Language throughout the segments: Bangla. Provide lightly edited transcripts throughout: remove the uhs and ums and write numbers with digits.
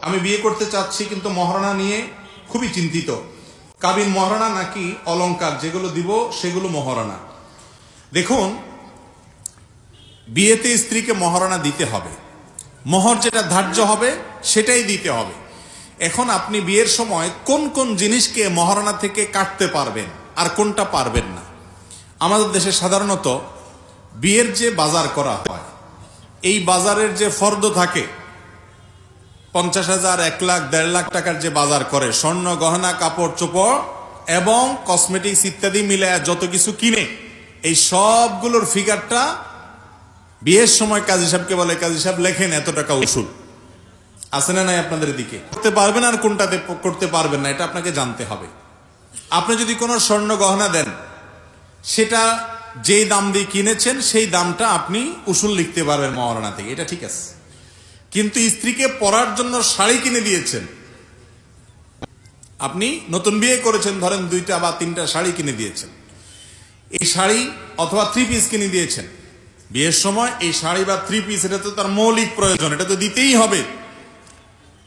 আমি বিয়ে করতে চাচ্ছি কিন্তু মহারণা নিয়ে খুবই চিন্তিত। কাবিন মহারণা নাকি অলংকার যেগুলো দিব সেগুলো মহারণা? দেখুন, বিয়েতে স্ত্রীকে মহারণা দিতে হবে, মোহর যেটা ধার্য হবে সেটাই দিতে হবে। এখন আপনি বিয়ের সময় কোন কোন জিনিসকে মহারণা থেকে কাটতে পারবেন আর কোনটা পারবেন না? আমাদের দেশে সাধারণত বিয়ের যে বাজার করা হয়, এই বাজারের যে ফর্দ থাকে 50,000, 1 লাখ, 1.5 লাখ টাকার যে বাজার করে, স্বর্ণ গহনা, কাপড় চোপড় এবং কসমেটিক্স ইত্যাদি মিলে যত কিছু কিনে, এই সবগুলোর ফিগারটা বিয়ের সময় কাজী সাহেবকে বলে, কাজী সাহেব লেখেন এত টাকা উসুল। আছে না নাই আপনাদের দিকে? করতে পারবেন আর কোনটাতে করতে পারবেন না এটা আপনাকে জানতে হবে। আপনি যদি কোনো স্বর্ণ গহনা দেন, সেটা যেই দাম দিয়ে কিনেছেন সেই দামটা আপনি উসুল লিখতে পারবেন মহারণা থেকে, এটা ঠিক আছে। কিন্তু স্ত্রীকে পরার জন্য শাড়ি কিনে দিয়েছেন, আপনি নতুন বিয়ে করেছেন, ধরেন 2টা বা 3টা শাড়ি কিনে দিয়েছেন, এই শাড়ি অথবা 3 পিস কিনে দিয়েছেন বিয়ের সময়, এই শাড়ি বা 3 পিস এটা তো তার মৌলিক প্রয়োজন, এটা তো দিতেই হবে।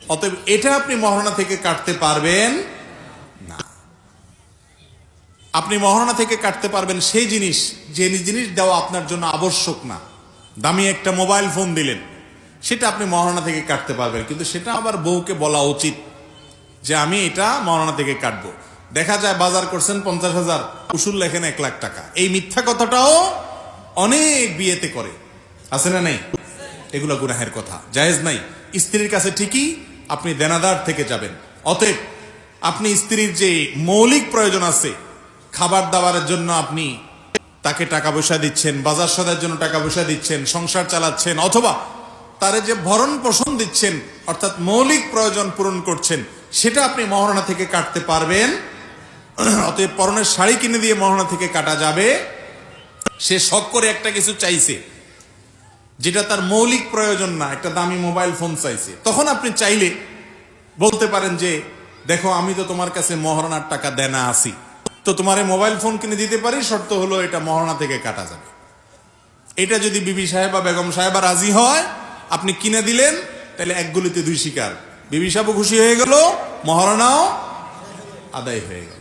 অতএব এটা আপনি মহারণা থেকে কাটতে পারবেন না। আপনি মহারণা থেকে কাটতে পারবেন সেই জিনিস যে জিনিস দেওয়া আপনার জন্য আবশ্যক না। দামি একটা মোবাইল ফোন দিলেন, সেটা আপনি মহারণা থেকে কাটতে পারবেন, কিন্তু সেটা আবার বউকে বলা উচিত যে আমি এটা মহারণা থেকে কাটবো। দেখা যায় বাজার করছেন 50,000, উসুল লেখেন 1 লাখ টাকা। এই মিথ্যা কথাটাও অনেক বিয়েতে করে, আছে না নেই? এগুলো গুনাহের কথা, জায়েজ নাই। স্ত্রীর কাছে ঠিকই আপনি দেনাদার থেকে যাবেন। অতএব আপনি স্ত্রীর যে মৌলিক প্রয়োজন আছে, খাবার দাবারের জন্য আপনি তাকে টাকা পয়সা দিচ্ছেন, বাজার সদার জন্য টাকা পয়সা দিচ্ছেন, সংসার চালাচ্ছেন, অথবা তারে যে ভরণ পোষণ দিচ্ছেন, অর্থাৎ মৌলিক প্রয়োজন পূরণ করছেন, সেটা আপনি মহারণা থেকে কাটতে পারবেন। অতএব পরনের শাড়ি কিনে দিয়ে মহারণা থেকে কাটা যাবে। সে শখ করে একটা কিছু চাইছে যেটা তার মৌলিক প্রয়োজন না, একটা দামি মোবাইল ফোন চাইছে, তখন আপনি চাইলে বলতে পারেন যে দেখো আমি তো তোমার কাছে মহারণার টাকা দেনা আছি, তো তোমার মোবাইল ফোন কিনে দিতে পারি, শর্ত হলো এটা মহারণা থেকে কাটা যাবে। এটা যদি বিবি সাহেবা বেগম সাহেবা রাজি হয়, আপনি কিনে দিলেন, তাহলে 1 গুলিতে 2 শিকার। বিবি সাহেবও খুশি হয়ে গেল, মহারণাও আদায় হয়ে গেল।